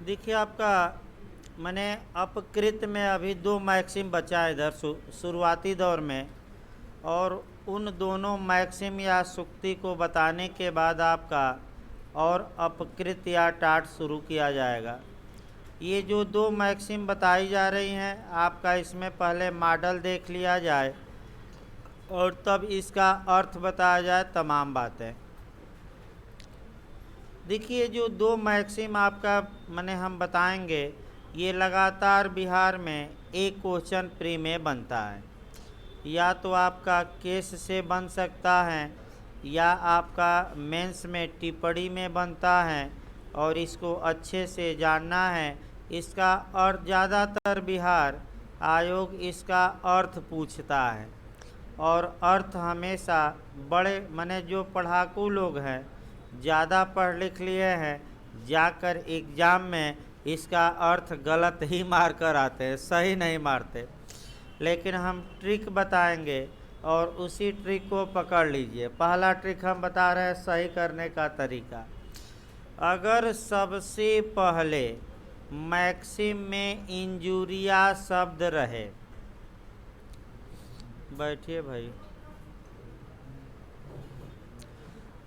देखिए आपका मैंने अपकृत में अभी दो मैक्सिम बचा है इधर शुरुआती दौर में, और उन दोनों मैक्सिम या सूक्ति को बताने के बाद आपका और अपकृत या टाट शुरू किया जाएगा। ये जो दो मैक्सिम बताई जा रही हैं आपका, इसमें पहले मॉडल देख लिया जाए और तब इसका अर्थ बताया जाए तमाम बातें। देखिए जो दो मैक्सिम आपका मैंने हम बताएंगे, ये लगातार बिहार में एक क्वेश्चन प्री में बनता है। या तो आपका केस से बन सकता है या आपका मेंस में टिप्पणी में बनता है, और इसको अच्छे से जानना है इसका अर्थ। ज़्यादातर बिहार आयोग इसका अर्थ पूछता है, और अर्थ हमेशा बड़े माने जो पढ़ाकू लोग हैं, ज़्यादा पढ़ लिख लिए हैं, जाकर एग्ज़ाम में इसका अर्थ गलत ही मार कर आते हैं, सही नहीं मारते। लेकिन हम ट्रिक बताएंगे और उसी ट्रिक को पकड़ लीजिए। पहला ट्रिक हम बता रहे हैं सही करने का तरीका। अगर सबसे पहले मैक्सिम में इंजुरिया शब्द रहे, बैठिए भाई,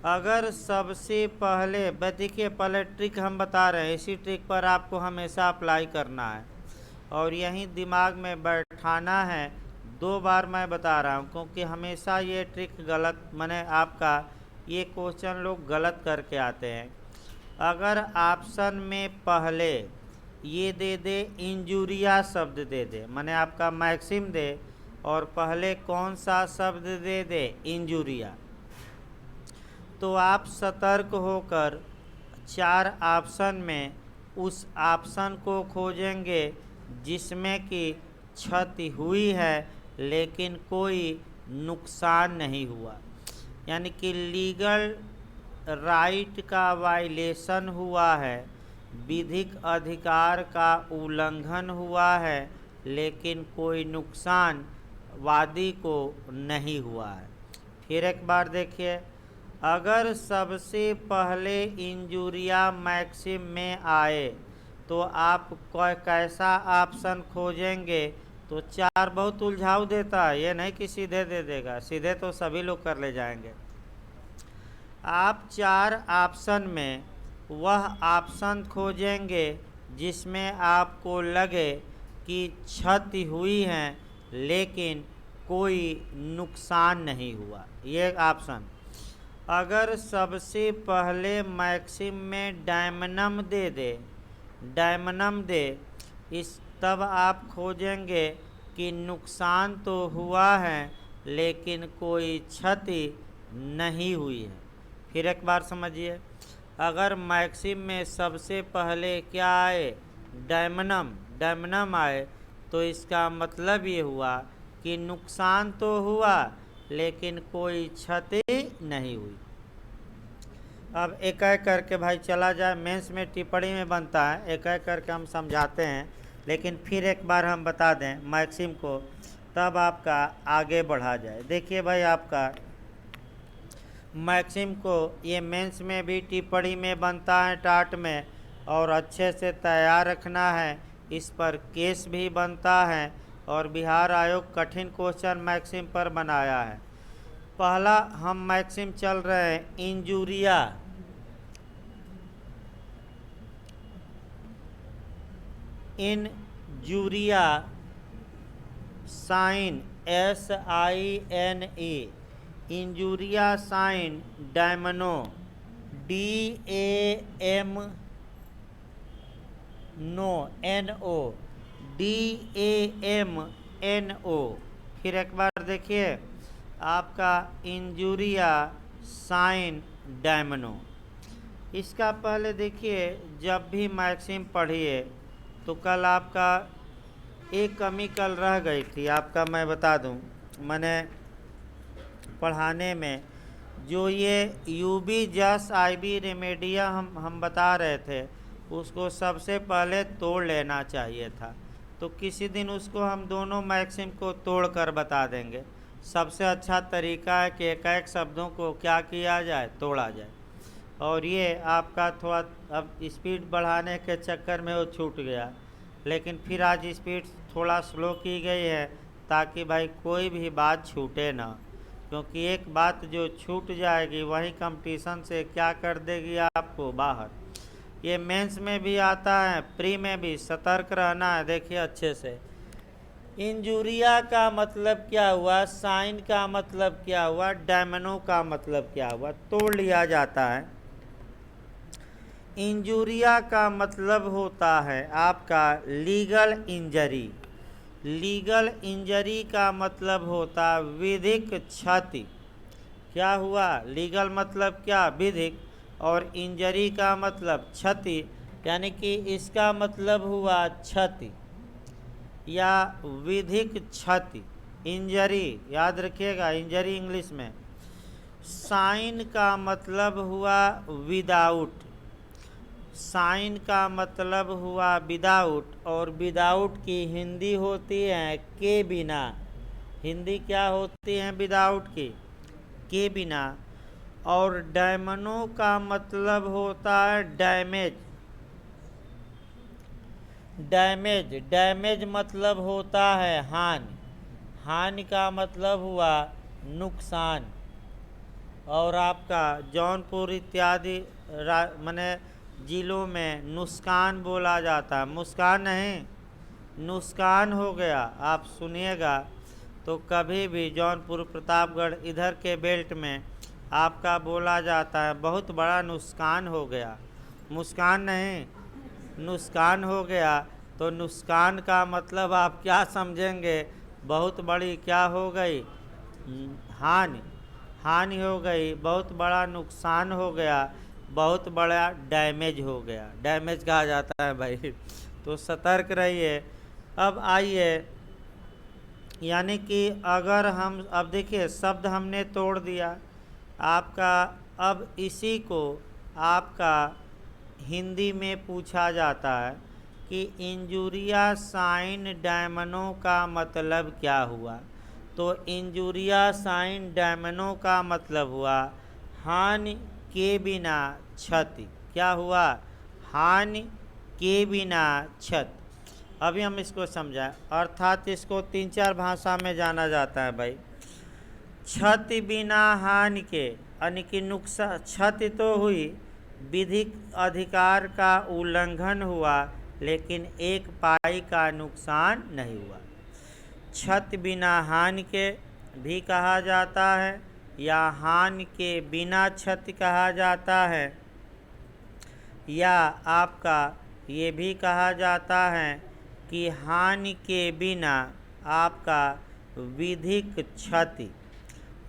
अगर सबसे पहले देखिए, पहले ट्रिक हम बता रहे हैं, इसी ट्रिक पर आपको हमेशा अप्लाई करना है और यहीं दिमाग में बैठाना है। दो बार मैं बता रहा हूँ क्योंकि हमेशा ये ट्रिक गलत माने आपका ये क्वेश्चन लोग गलत करके आते हैं। अगर ऑप्शन में पहले ये दे दे इंजुरिया शब्द दे दे, माने आपका मैक्सिम दे और पहले कौन सा शब्द दे दे इंजुरिया, तो आप सतर्क होकर चार ऑप्शन में उस ऑप्शन को खोजेंगे जिसमें कि क्षति हुई है लेकिन कोई नुकसान नहीं हुआ, यानी कि लीगल राइट का वायलेशन हुआ है, विधिक अधिकार का उल्लंघन हुआ है लेकिन कोई नुकसान वादी को नहीं हुआ है। फिर एक बार देखिए, अगर सबसे पहले इंजुरिया मैक्सिम में आए तो आप कैसा ऑप्शन खोजेंगे, तो चार बहुत उलझाऊ देता है, ये नहीं कि सीधे दे देगा, सीधे तो सभी लोग कर ले जाएंगे। आप चार ऑप्शन में वह ऑप्शन खोजेंगे जिसमें आपको लगे कि क्षति हुई है लेकिन कोई नुकसान नहीं हुआ, ये ऑप्शन। अगर सबसे पहले मैक्सिम में डायमनम दे दे, डायमनम दे इस, तब आप खोजेंगे कि नुकसान तो हुआ है लेकिन कोई क्षति नहीं हुई है। फिर एक बार समझिए, अगर मैक्सिम में सबसे पहले क्या आए डायमनम, डायमनम आए तो इसका मतलब ये हुआ कि नुकसान तो हुआ लेकिन कोई क्षति नहीं हुई। अब एक एक करके भाई चला जाए, मेंस में टिप्पणी में बनता है, एक एक करके हम समझाते हैं, लेकिन फिर एक बार हम बता दें मैक्सिम को, तब आपका आगे बढ़ा जाए। देखिए भाई, आपका मैक्सिम को ये मेंस में भी टिप्पणी में बनता है टाट में, और अच्छे से तैयार रखना है, इस पर केस भी बनता है, और बिहार आयोग कठिन क्वेश्चन मैक्सिम पर बनाया है। पहला हम मैक्सिम चल रहे हैं injuria, injuria sine SINE, injuria sine damno DAM NO DAMNO। फिर एक बार देखिए, आपका इंजुरिया साइन डायमनो। इसका पहले देखिए, जब भी मैक्सिम पढ़िए तो कल आपका एक कमी कल रह गई थी आपका, मैं बता दूं, मैंने पढ़ाने में जो ये UB जस IB रेमेडिया हम बता रहे थे, उसको सबसे पहले तोड़ लेना चाहिए था। तो किसी दिन उसको हम दोनों मैक्सिम को तोड़ कर बता देंगे। सबसे अच्छा तरीका है कि एक एक शब्दों को क्या किया जाए, तोड़ा जाए। और ये आपका थोड़ा अब स्पीड बढ़ाने के चक्कर में वो छूट गया, लेकिन फिर आज स्पीड थोड़ा स्लो की गई है ताकि भाई कोई भी बात छूटे ना, क्योंकि एक बात जो छूट जाएगी वही कंपटीशन से क्या कर देगी आपको बाहर। ये मेंस में भी आता है, प्री में भी, सतर्क रहना है। देखिए अच्छे से, इंजुरिया का मतलब क्या हुआ, साइन का मतलब क्या हुआ, डायमनो का मतलब क्या हुआ, तोड़ लिया जाता है। इंजुरिया का मतलब होता है आपका लीगल इंजरी। लीगल इंजरी का मतलब होता विधिक क्षति। क्या हुआ, लीगल मतलब क्या, विधिक, और इंजरी का मतलब क्षति, यानी कि इसका मतलब हुआ क्षति या विधिक क्षति, इंजरी। याद रखिएगा, इंजरी इंग्लिश में। साइन का मतलब हुआ विदाउट, साइन का मतलब हुआ विदाउट, और विदाउट की हिंदी होती है के बिना। हिंदी क्या होती है विदाउट की, के बिना। और डायमनो का मतलब होता है डैमेज। डैमेज, डैमेज मतलब होता है हानि। हानि का मतलब हुआ नुकसान। और आपका जौनपुर इत्यादि माने जिलों में नुकसान बोला जाता है, मुस्कान नहीं, नुकसान हो गया। आप सुनिएगा तो कभी भी जौनपुर प्रतापगढ़ इधर के बेल्ट में आपका बोला जाता है बहुत बड़ा नुकसान हो गया, मुस्कान नहीं, नुकसान हो गया। तो नुकसान का मतलब आप क्या समझेंगे, बहुत बड़ी क्या हो गई, हानि, हानि हो गई, बहुत बड़ा नुकसान हो गया, बहुत बड़ा डैमेज हो गया, डैमेज कहा जाता है भाई। तो सतर्क रहिए। अब आइए, यानी कि अगर हम, अब देखिए शब्द हमने तोड़ दिया आपका। अब इसी को आपका हिंदी में पूछा जाता है कि इंजुरिया साइन डायमनो का मतलब क्या हुआ। तो इंजुरिया साइन डायमनो का मतलब हुआ हानि के बिना क्षति। क्या हुआ, हानि के बिना क्षति। अभी हम इसको समझाएं, अर्थात इसको 3-4 भाषा में जाना जाता है भाई। क्षति बिना हानि के, यानी कि नुकसान, क्षति तो हुई, विधिक अधिकार का उल्लंघन हुआ, लेकिन एक पाई का नुकसान नहीं हुआ। क्षति बिना हानि के भी कहा जाता है, या हानि के बिना क्षति कहा जाता है, या आपका ये भी कहा जाता है कि हानि के बिना आपका विधिक क्षति,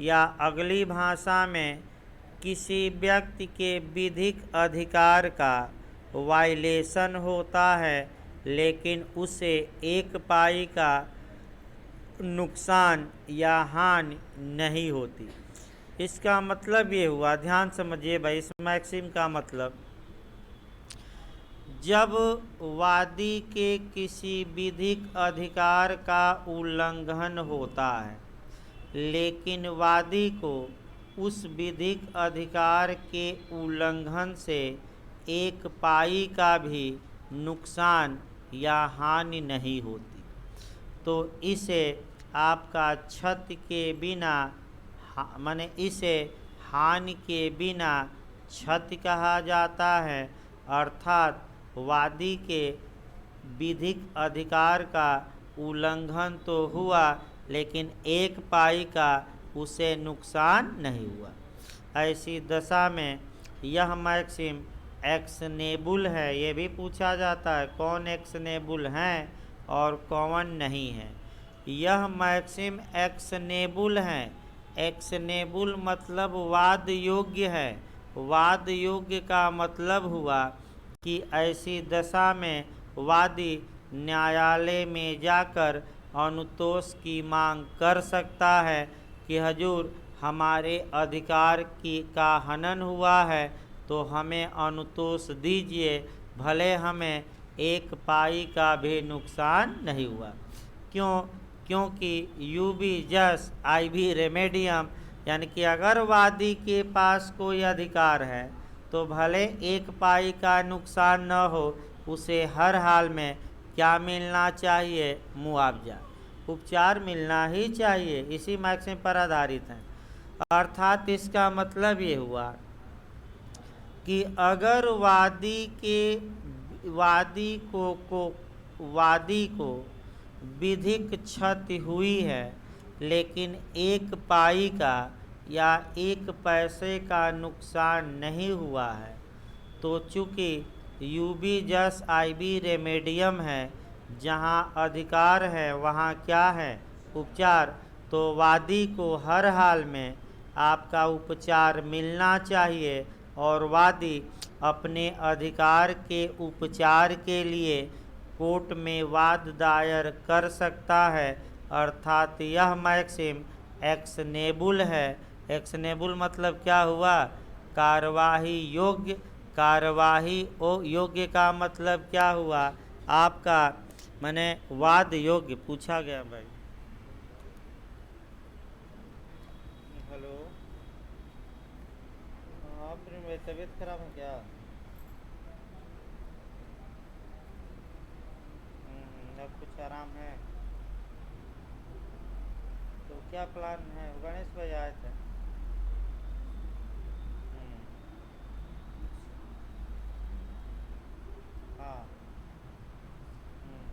या अगली भाषा में किसी व्यक्ति के विधिक अधिकार का वायलेशन होता है, लेकिन उसे एक पाई का नुकसान या हानि नहीं होती। इसका मतलब ये हुआ, ध्यान समझिए भाई इस मैक्सिम का मतलब, जब वादी के किसी विधिक अधिकार का उल्लंघन होता है, लेकिन वादी को उस विधिक अधिकार के उल्लंघन से एक पाई का भी नुकसान या हानि नहीं होती, तो इसे आपका क्षति के बिना, माने इसे हानि के बिना क्षति कहा जाता है। अर्थात वादी के विधिक अधिकार का उल्लंघन तो हुआ, लेकिन एक पाई का उसे नुकसान नहीं हुआ। ऐसी दशा में यह मैक्सिम एक्शनेबल है। ये भी पूछा जाता है कौन एक्शनेबल हैं और कौन नहीं है। यह मैक्सिम एक्शनेबल है। एक्शनेबल मतलब वाद योग्य है। वाद योग्य का मतलब हुआ कि ऐसी दशा में वादी न्यायालय में जाकर अनुतोष की मांग कर सकता है कि हजूर हमारे अधिकार का हनन हुआ है, तो हमें अनुतोष दीजिए, भले हमें एक पाई का भी नुकसान नहीं हुआ। क्यों, क्योंकि यूबी जस आई भी रेमेडियम, यानी कि अगर वादी के पास कोई अधिकार है तो भले एक पाई का नुकसान न हो, उसे हर हाल में क्या मिलना चाहिए? मुआवजा, उपचार मिलना ही चाहिए। इसी मैक्सिम पर आधारित है। अर्थात इसका मतलब ये हुआ कि अगर वादी को विधिक क्षति हुई है, लेकिन एक पाई का या एक पैसे का नुकसान नहीं हुआ है, तो चूँकि यूबी जस आईबी रेमेडियम है, जहाँ अधिकार है वहाँ क्या है? उपचार। तो वादी को हर हाल में आपका उपचार मिलना चाहिए और वादी अपने अधिकार के उपचार के लिए कोर्ट में वाद दायर कर सकता है। अर्थात यह मैक्सिम एक्शनेबल है। एक्शनेबल मतलब क्या हुआ? कार्यवाही योग्य। कार्यवाही योग्य का मतलब क्या हुआ? आपका माने वाद योग्य। पूछा गया भाई। हेलो, हाँ फिर मेरी तबीयत खराब है क्या? अब कुछ आराम है? तो क्या प्लान है? गणेश भाई आए थे। हम्म, हाँ। हम्म,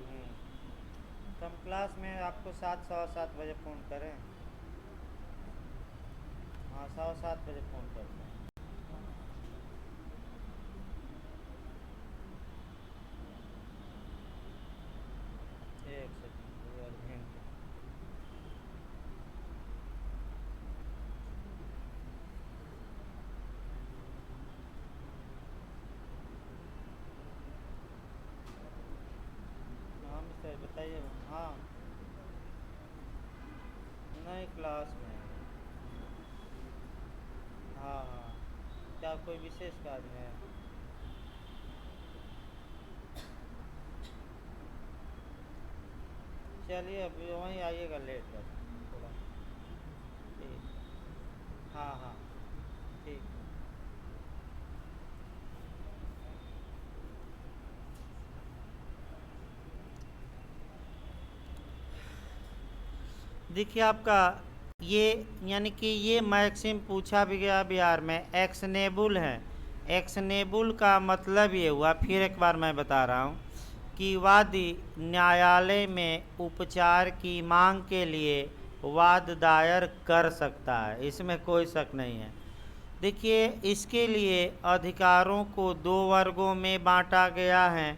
हम्म, तो हम क्लास में आपको 7 सवा 7 बजे फ़ोन करें? हाँ, 7:15 फ़ोन करते हैं। एक सेकंड, अर्जेंट। हाँ मिस्टर बताइए। हाँ, नहीं क्लास में। हाँ हाँ, क्या कोई विशेष कार्य है? चलिए अभी वहीं आइएगा, लेट बस थोड़ा। ठीक। हाँ हाँ, ठीक। देखिए आपका ये यानी कि ये मैक्सिम पूछा भी गया बिहार में, एक्शनेबल है। एक्शनेबल का मतलब ये हुआ, फिर एक बार मैं बता रहा हूँ, कि वादी न्यायालय में उपचार की मांग के लिए वाद दायर कर सकता है, इसमें कोई शक नहीं है। देखिए इसके लिए अधिकारों को 2 वर्गों में बांटा गया है।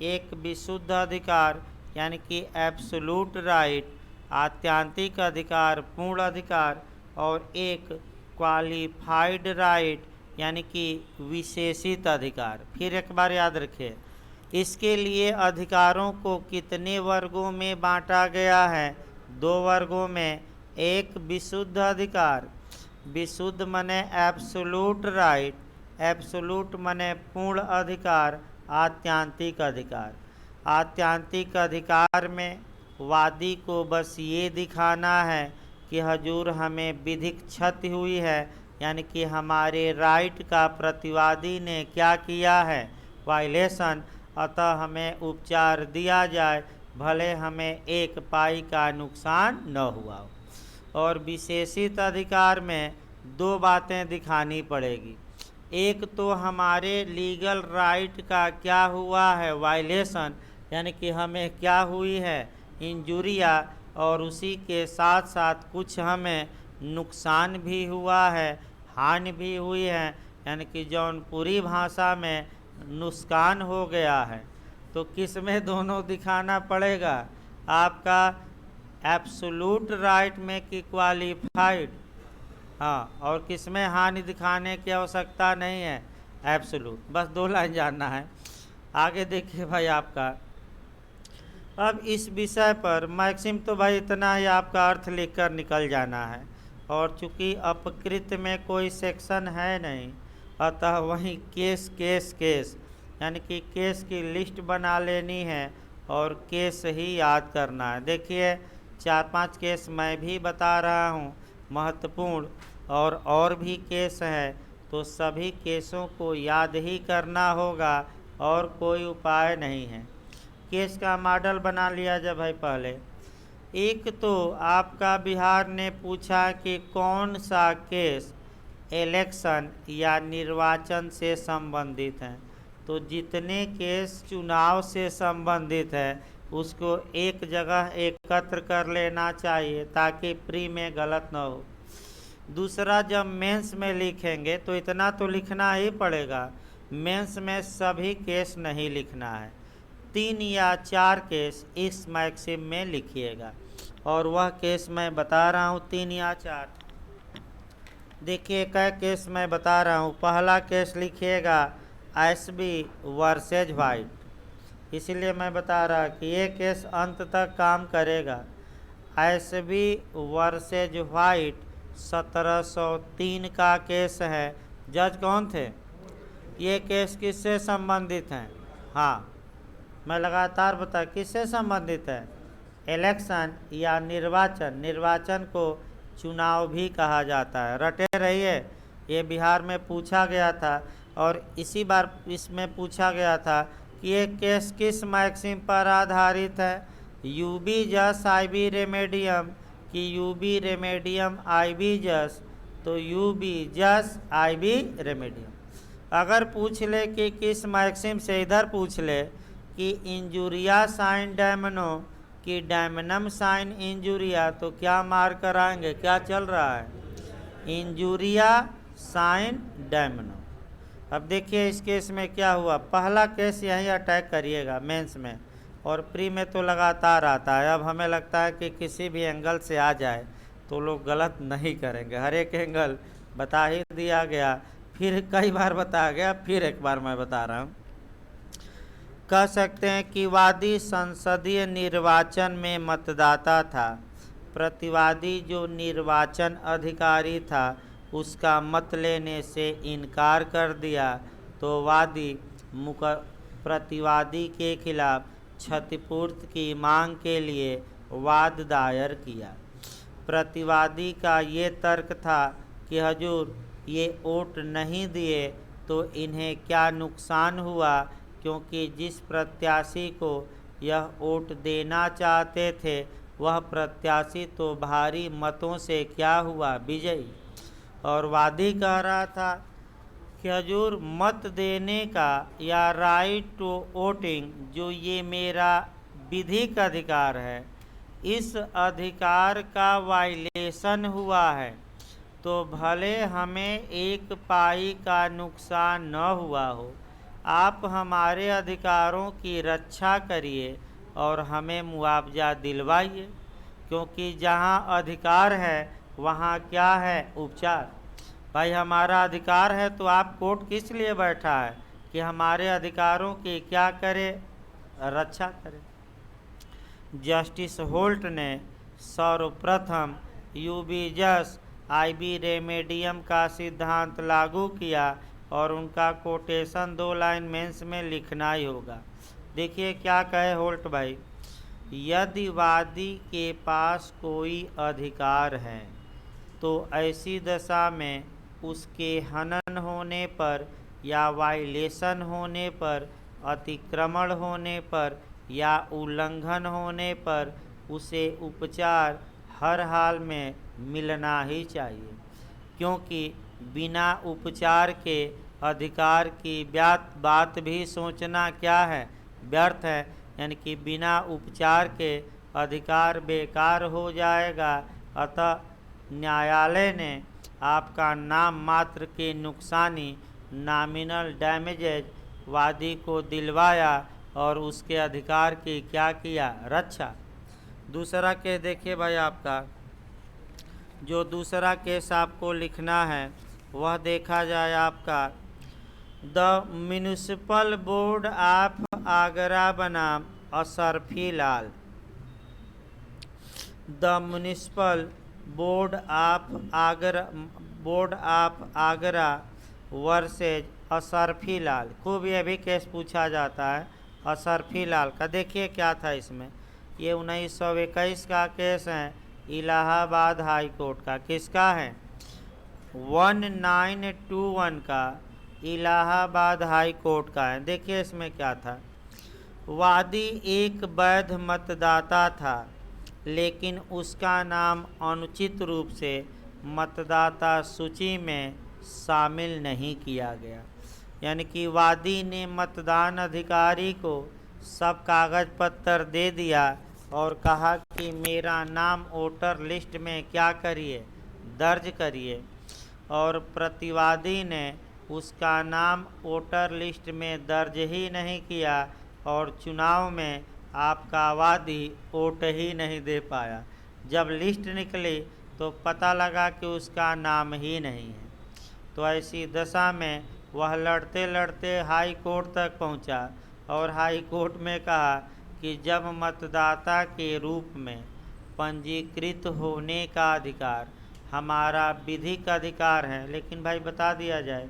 एक विशुद्ध अधिकार यानी कि एब्सोल्यूट राइट, आत्यांतिक अधिकार, पूर्ण अधिकार, और एक क्वालिफाइड राइट यानी कि विशेषित अधिकार। फिर एक बार याद रखिए, इसके लिए अधिकारों को कितने वर्गों में बांटा गया है? 2 वर्गों में। एक विशुद्ध अधिकार, विशुद्ध मने एब्सोल्यूट राइट, एब्सोल्यूट मने पूर्ण अधिकार, आत्यांतिक अधिकार। आत्यांतिक अधिकार में वादी को बस ये दिखाना है कि हजूर हमें विधिक क्षति हुई है, यानी कि हमारे राइट का प्रतिवादी ने क्या किया है? वायलेशन। अतः हमें उपचार दिया जाए, भले हमें एक पाई का नुकसान न हुआ हो। और विशेषित अधिकार में 2 बातें दिखानी पड़ेगी। एक तो हमारे लीगल राइट का क्या हुआ है? वायलेशन, यानी कि हमें क्या हुई है? इंजुरिया। और उसी के साथ साथ कुछ हमें नुकसान भी हुआ है, हानि भी हुई है, यानी कि जौनपुरी भाषा में नुकसान हो गया है। तो किस में दोनों दिखाना पड़ेगा? आपका एब्सोल्यूट राइट में कि क्वालिफाइड? हाँ, और किस में हानि दिखाने की आवश्यकता नहीं है? एब्सोल्यूट। बस 2 लाइन जानना है। आगे देखिए भाई आपका, अब इस विषय पर मैक्सिम तो भाई इतना ही आपका अर्थ लिखकर निकल जाना है। और चूंकि अपकृत में कोई सेक्शन है नहीं, अतः वहीं केस केस केस यानी कि केस की लिस्ट बना लेनी है और केस ही याद करना है। देखिए 4-5 केस मैं भी बता रहा हूँ महत्वपूर्ण, और भी केस है, तो सभी केसों को याद ही करना होगा और कोई उपाय नहीं है। केस का मॉडल बना लिया जब भाई पहले। एक तो आपका बिहार ने पूछा कि कौन सा केस इलेक्शन या निर्वाचन से संबंधित हैं, तो जितने केस चुनाव से संबंधित है उसको एक जगह एकत्र कर लेना चाहिए ताकि प्री में गलत न हो। दूसरा, जब मेंस में लिखेंगे तो इतना तो लिखना ही पड़ेगा, मेंस में सभी केस नहीं लिखना है, 3 या 4 केस इस मैक्सिम में लिखिएगा, और वह केस मैं बता रहा हूँ 3 या 4। देखिए क्या केस मैं बता रहा हूँ। पहला केस लिखिएगा एसबी वर्सेज वाइट, इसलिए मैं बता रहा कि ये केस अंत तक काम करेगा। एसबी वर्सेज वाइट 1703 का केस है। जज कौन थे? ये केस किससे संबंधित हैं? हाँ, मैं लगातार बता किससे संबंधित है? इलेक्शन या निर्वाचन। निर्वाचन को चुनाव भी कहा जाता है, रटे रहिए। ये बिहार में पूछा गया था और इसी बार इसमें पूछा गया था कि ये केस किस मैक्सिम पर आधारित है, यूबी जस आईबी रेमेडियम कि यूबी रेमेडियम आईबी जस, तो यूबी जस आईबी रेमेडियम। अगर पूछ ले कि किस मैक्सिम से, इधर पूछ ले कि इंजुरिया साइन डैमनो कि डैमनम साइन इंजुरिया, तो क्या मार कर आएंगे? क्या चल रहा है? इंजुरिया साइन डैमनो। अब देखिए इस केस में क्या हुआ। पहला केस यहीं अटैक करिएगा मेंस में, और प्री में तो लगातार आता है। अब हमें लगता है कि किसी भी एंगल से आ जाए तो लोग गलत नहीं करेंगे, हर एक एंगल बता ही दिया गया, फिर कई बार बताया गया, फिर एक बार मैं बता रहा हूँ। कह सकते हैं कि वादी संसदीय निर्वाचन में मतदाता था, प्रतिवादी जो निर्वाचन अधिकारी था उसका मत लेने से इनकार कर दिया, तो वादी प्रतिवादी के खिलाफ क्षतिपूर्ति की मांग के लिए वाद दायर किया। प्रतिवादी का ये तर्क था कि हजूर ये वोट नहीं दिए तो इन्हें क्या नुकसान हुआ, क्योंकि जिस प्रत्याशी को यह वोट देना चाहते थे वह प्रत्याशी तो भारी मतों से क्या हुआ, विजयी। और वादी कह रहा था कि हजूर मत देने का या राइट टू वोटिंग जो ये मेरा विधिक अधिकार है, इस अधिकार का वायलेशन हुआ है, तो भले हमें एक पाई का नुकसान न हुआ हो, आप हमारे अधिकारों की रक्षा करिए और हमें मुआवजा दिलवाइए, क्योंकि जहाँ अधिकार है वहाँ क्या है? उपचार। भाई हमारा अधिकार है तो आप कोर्ट किस लिए बैठा है? कि हमारे अधिकारों की क्या करे? रक्षा करे। जस्टिस होल्ट ने सर्वप्रथम यूबी जस आईबी रेमेडियम का सिद्धांत लागू किया और उनका कोटेशन 2 लाइन मेंस में लिखना ही होगा। देखिए क्या कहे होल्ट भाई, यदि वादी के पास कोई अधिकार है तो ऐसी दशा में उसके हनन होने पर या वायलेशन होने पर, अतिक्रमण होने पर या उल्लंघन होने पर उसे उपचार हर हाल में मिलना ही चाहिए, क्योंकि बिना उपचार के अधिकार की बात भी सोचना क्या है? व्यर्थ है। यानी कि बिना उपचार के अधिकार बेकार हो जाएगा। अतः न्यायालय ने आपका नाम मात्र की नुकसानी नॉमिनल डैमेजेज वादी को दिलवाया और उसके अधिकार की क्या किया? रक्षा। दूसरा केस देखिए भाई, आपका जो दूसरा केस आपको लिखना है वह देखा जाए आपका the municipal board of Agra बनाम Ashrafi Lal. The municipal board of Agra versus Ashrafi Lal. खूब यह भी केस पूछा जाता है, अशरफी लाल का। देखिए क्या था इसमें, ये 1921 का केस है, इलाहाबाद हाई कोर्ट का। किसका है? 1921 का इलाहाबाद हाई कोर्ट का है। देखिए इसमें क्या था। वादी एक वैध मतदाता था, लेकिन उसका नाम अनुचित रूप से मतदाता सूची में शामिल नहीं किया गया। यानी कि वादी ने मतदान अधिकारी को सब कागज पत्र दे दिया और कहा कि मेरा नाम वोटर लिस्ट में क्या करिए, दर्ज करिए, और प्रतिवादी ने उसका नाम वोटर लिस्ट में दर्ज ही नहीं किया और चुनाव में आपका वादी वोट ही नहीं दे पाया। जब लिस्ट निकली तो पता लगा कि उसका नाम ही नहीं है। तो ऐसी दशा में वह लड़ते लड़ते हाई कोर्ट तक पहुंचा और हाई कोर्ट में कहा कि जब मतदाता के रूप में पंजीकृत होने का अधिकार हमारा विधिक अधिकार है। लेकिन भाई बता दिया जाए,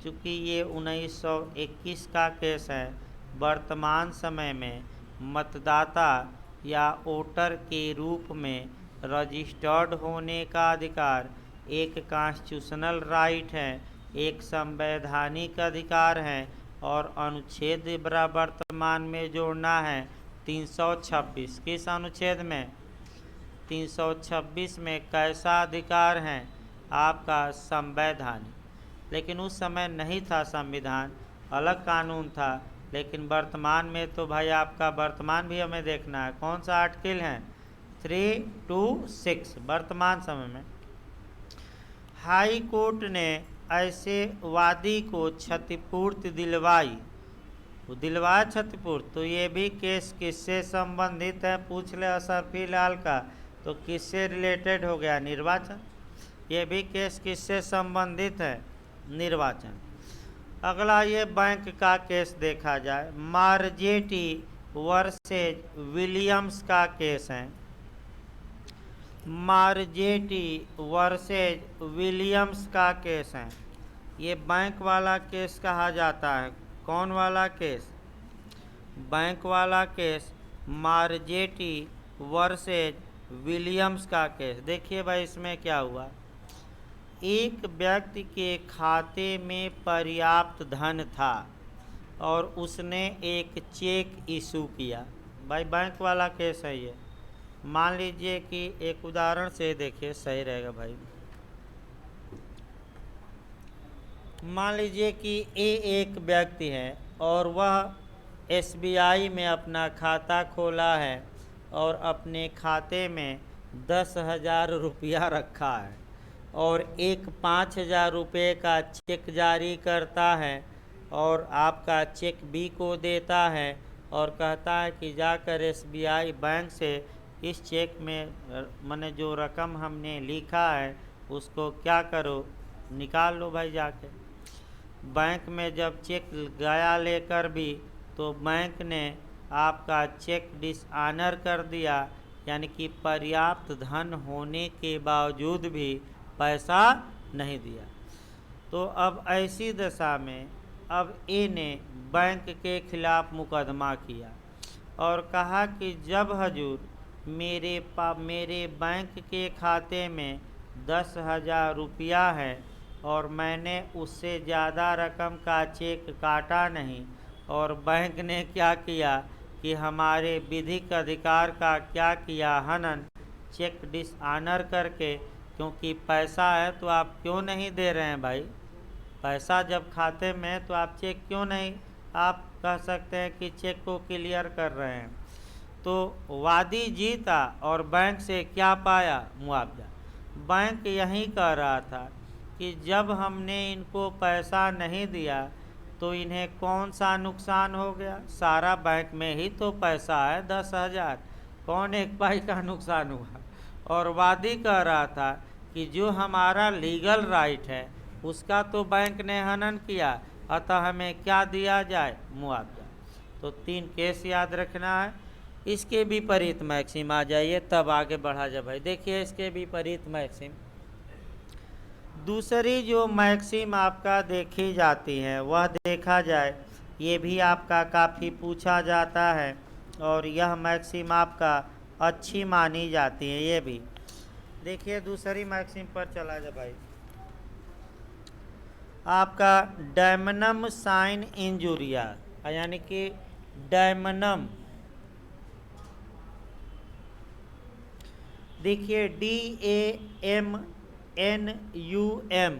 चूँकि ये 1921 का केस है, वर्तमान समय में मतदाता या वोटर के रूप में रजिस्टर्ड होने का अधिकार एक कॉन्स्टिट्यूशनल राइट है, एक संवैधानिक अधिकार है, और अनुच्छेद वर्तमान में जोड़ना है 326। किस अनुच्छेद में? 326 में कैसा अधिकार है आपका? संवैधानिक। लेकिन उस समय नहीं था संविधान, अलग कानून था। लेकिन वर्तमान में तो भाई आपका वर्तमान भी हमें देखना है, कौन सा आर्टिकल है? 326 वर्तमान समय में। हाई कोर्ट ने ऐसे वादी को क्षतिपूर्ति दिलवाई, वो दिलवाया क्षतिपूर्ति। तो ये भी केस किससे संबंधित है? पूछ ले अशरफी लाल का, तो किससे रिलेटेड हो गया? निर्वाचन। ये भी केस किससे संबंधित है? निर्वाचन। अगला ये बैंक का केस देखा जाए, मार्जेटी वर्सेज विलियम्स का केस है। मार्जेटी वर्सेज विलियम्स का केस है। ये बैंक वाला केस कहा जाता है। कौन वाला केस? बैंक वाला केस, मार्जेटी वर्सेज विलियम्स का केस। देखिए भाई इसमें क्या हुआ, एक व्यक्ति के खाते में पर्याप्त धन था और उसने एक चेक इशू किया। भाई बैंक वाला केस है ये। मान लीजिए कि एक उदाहरण से देखिए, सही रहेगा भाई। मान लीजिए कि ए एक व्यक्ति है और वह एसबीआई में अपना खाता खोला है और अपने खाते में 10,000 रुपया रखा है और एक 5,000 रुपये का चेक जारी करता है और आपका चेक बी को देता है और कहता है कि जाकर एसबीआई बैंक से इस चेक में मैंने जो रकम हमने लिखा है उसको क्या करो, निकाल लो भाई जाके। बैंक में जब चेक गया लेकर भी तो बैंक ने आपका चेक डिसऑनर कर दिया, यानी कि पर्याप्त धन होने के बावजूद भी पैसा नहीं दिया। तो अब ऐसी दशा में अब ए ने बैंक के खिलाफ मुकदमा किया और कहा कि जब हजूर मेरे बैंक के खाते में 10,000 रुपया है और मैंने उससे ज़्यादा रकम का चेक काटा नहीं, और बैंक ने क्या किया कि हमारे विधिक अधिकार का क्या किया, हनन, चेक डिसऑनर करके। क्योंकि पैसा है तो आप क्यों नहीं दे रहे हैं भाई? पैसा जब खाते में है तो आप चेक क्यों नहीं, आप कह सकते हैं कि चेक को क्लियर कर रहे हैं। तो वादी जीता और बैंक से क्या पाया? मुआवजा। बैंक यही कह रहा था कि जब हमने इनको पैसा नहीं दिया तो इन्हें कौन सा नुकसान हो गया? सारा बैंक में ही तो पैसा है 10,000, कौन एक पाई का नुकसान हुआ? और वादी कह रहा था कि जो हमारा लीगल राइट है उसका तो बैंक ने हनन किया, अतः हमें क्या दिया जाए? मुआवजा। तो 3 केस याद रखना है। इसके विपरीत मैक्सिम आ जाइए, तब आगे बढ़ा जाए भाई। देखिए इसके विपरीत मैक्सिम, दूसरी जो मैक्सिम आपका देखी जाती है वह देखा जाए ये भी आपका काफ़ी पूछा जाता है और यह मैक्सिम आपका अच्छी मानी जाती है। ये भी देखिए, दूसरी मैक्सिम पर चला जाए भाई। आपका डायमनम साइन इंजुरिया, यानी कि डायमनम, देखिए DAMNUM,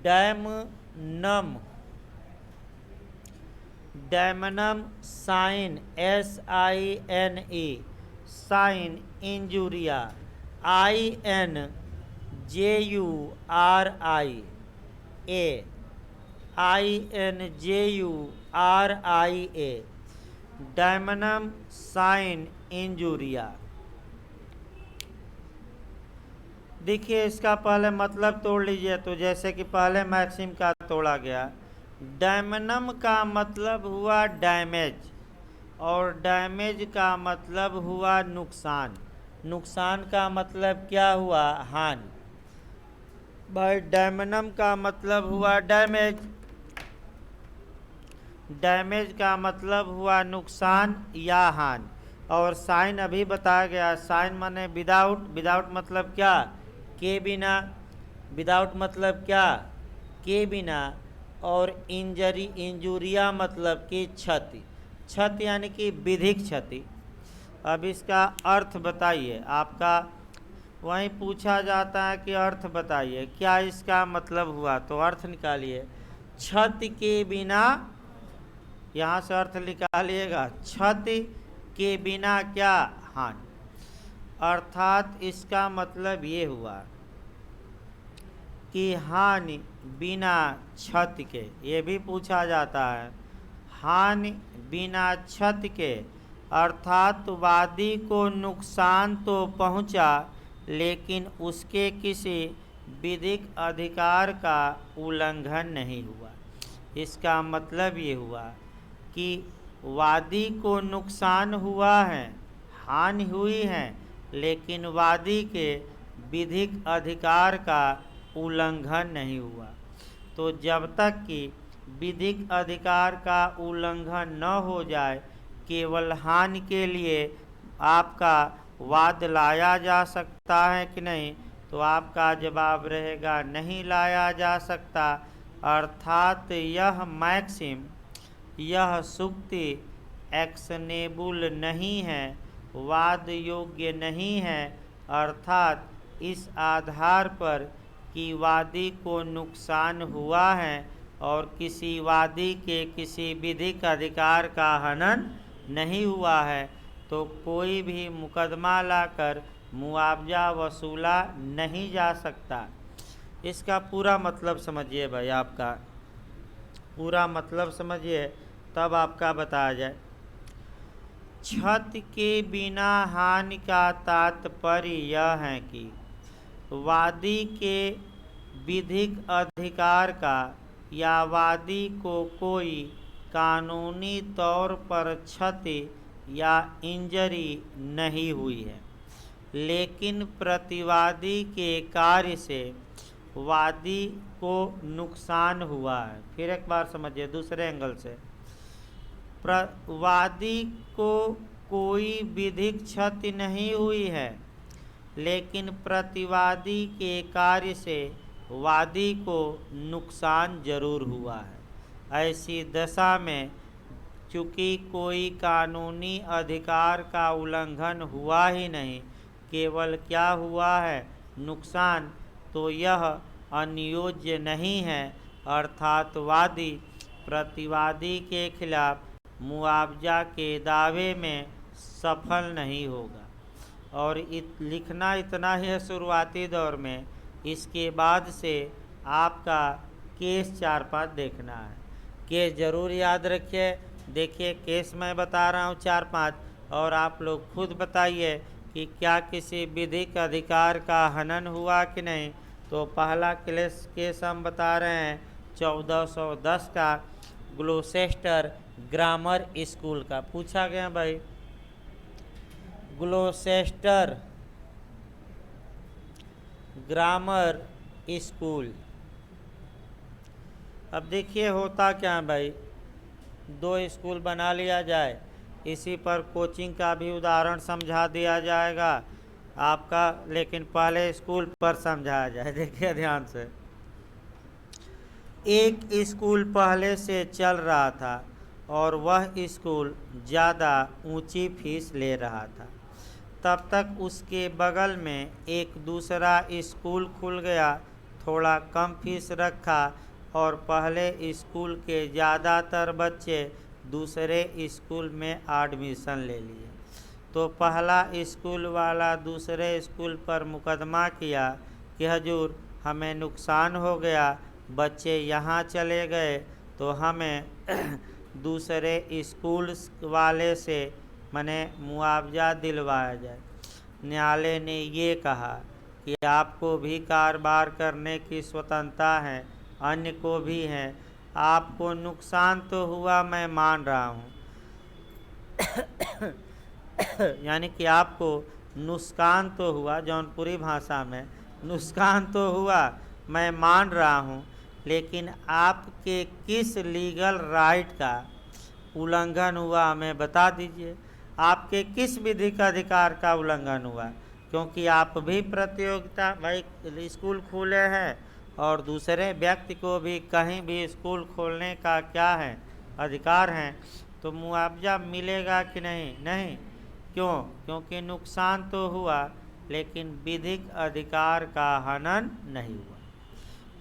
damnum, damnum sine SINE, sine injuria INJURIA, damnum sine injuria. देखिए, इसका पहले मतलब तोड़ लीजिए। तो जैसे कि पहले मैक्सिम का तोड़ा गया, डायमनम का मतलब हुआ डैमेज, और डैमेज का मतलब हुआ नुकसान, नुकसान का मतलब क्या हुआ, हानि। भाई डायमनम का मतलब हुआ डैमेज, डैमेज का मतलब हुआ नुकसान या हानि। और साइन अभी बताया गया, साइन माने विदाउट, विदाउट मतलब क्या, के बिना, विदाउट मतलब क्या, के बिना। और इंजरी, इंजुरिया मतलब कि क्षति, क्षति यानी कि विधिक क्षति। अब इसका अर्थ बताइए, आपका वहीं पूछा जाता है कि अर्थ बताइए क्या इसका मतलब हुआ, तो अर्थ निकालिए। क्षति के बिना, यहाँ से अर्थ निकालिएगा, क्षति के बिना क्या, हानि। अर्थात इसका मतलब ये हुआ कि हानि बिना क्षति के, ये भी पूछा जाता है, हानि बिना क्षति के, अर्थात वादी को नुकसान तो पहुंचा लेकिन उसके किसी विधिक अधिकार का उल्लंघन नहीं हुआ। इसका मतलब ये हुआ कि वादी को नुकसान हुआ है, हानि हुई है, लेकिन वादी के विधिक अधिकार का उल्लंघन नहीं हुआ। तो जब तक कि विधिक अधिकार का उल्लंघन न हो जाए, केवल हानि के लिए आपका वाद लाया जा सकता है कि नहीं, तो आपका जवाब रहेगा नहीं लाया जा सकता। अर्थात यह मैक्सिम, यह सूक्ति एक्शनेबल नहीं है, वाद योग्य नहीं है। अर्थात इस आधार पर कि वादी को नुकसान हुआ है और किसी वादी के किसी विधिक अधिकार का हनन नहीं हुआ है, तो कोई भी मुकदमा लाकर मुआवजा वसूला नहीं जा सकता। इसका पूरा मतलब समझिए भाई, आपका पूरा मतलब समझिए, तब आपका बताया जाए। क्षति के बिना हानि का तात्पर्य यह है कि वादी के विधिक अधिकार का या वादी को कोई कानूनी तौर पर क्षति या इंजरी नहीं हुई है, लेकिन प्रतिवादी के कार्य से वादी को नुकसान हुआ है। फिर एक बार समझिए दूसरे एंगल से, वादी को कोई विधिक क्षति नहीं हुई है, लेकिन प्रतिवादी के कार्य से वादी को नुकसान जरूर हुआ है। ऐसी दशा में चूँकि कोई कानूनी अधिकार का उल्लंघन हुआ ही नहीं, केवल क्या हुआ है, नुकसान, तो यह अनियोज्य नहीं है। अर्थात वादी प्रतिवादी के खिलाफ मुआवजा के दावे में सफल नहीं होगा। और लिखना इतना ही है शुरुआती दौर में, इसके बाद से आपका केस 4-5 देखना है। केस ज़रूर याद रखिए। देखिए, केस मैं बता रहा हूँ 4-5, और आप लोग खुद बताइए कि क्या किसी विधिक अधिकार का हनन हुआ कि नहीं। तो पहला केस हम बता रहे हैं 1410 का, ग्लोसेस्टर ग्रामर स्कूल का पूछा गया भाई। ग्लोसेस्टर ग्रामर स्कूल। अब देखिए होता क्या है भाई, दो स्कूल बना लिया जाए। इसी पर कोचिंग का भी उदाहरण समझा दिया जाएगा आपका, लेकिन पहले स्कूल पर समझाया जाए। देखिए ध्यान से, एक स्कूल पहले से चल रहा था और वह स्कूल ज़्यादा ऊंची फीस ले रहा था। तब तक उसके बगल में एक दूसरा स्कूल खुल गया, थोड़ा कम फीस रखा और पहले स्कूल के ज़्यादातर बच्चे दूसरे स्कूल में एडमिशन ले लिए। तो पहला स्कूल वाला दूसरे स्कूल पर मुकदमा किया कि हजूर हमें नुकसान हो गया, बच्चे यहाँ चले गए तो हमें दूसरे स्कूल वाले से मने मुआवजा दिलवाया जाए। न्यायालय ने ये कहा कि आपको भी कारोबार करने की स्वतंत्रता है, अन्य को भी है। आपको नुकसान तो हुआ, मैं मान रहा हूँ यानी कि आपको नुकसान तो हुआ, जौनपुरी भाषा में नुकसान तो हुआ, मैं मान रहा हूँ, लेकिन आपके किस लीगल राइट का उल्लंघन हुआ हमें बता दीजिए। आपके किस विधिक अधिकार का उल्लंघन हुआ? क्योंकि आप भी प्रतियोगिता, भाई स्कूल खोले हैं और दूसरे व्यक्ति को भी कहीं भी स्कूल खोलने का क्या है, अधिकार है। तो मुआवजा मिलेगा कि नहीं? नहीं। क्यों? क्योंकि नुकसान तो हुआ लेकिन विधिक अधिकार का हनन नहीं हुआ।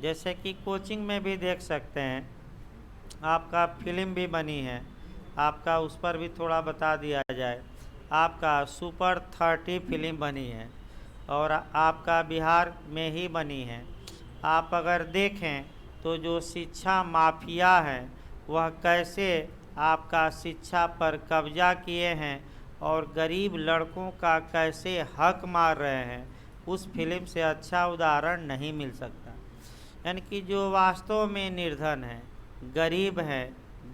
जैसे कि कोचिंग में भी देख सकते हैं, आपका फिल्म भी बनी है, आपका उस पर भी थोड़ा बता दिया जाए। आपका सुपर 30 फिल्म बनी है और आपका बिहार में ही बनी है। आप अगर देखें तो जो शिक्षा माफिया है वह कैसे आपका शिक्षा पर कब्जा किए हैं और गरीब लड़कों का कैसे हक मार रहे हैं, उस फिल्म से अच्छा उदाहरण नहीं मिल सकता। यानी कि जो वास्तव में निर्धन है, गरीब है,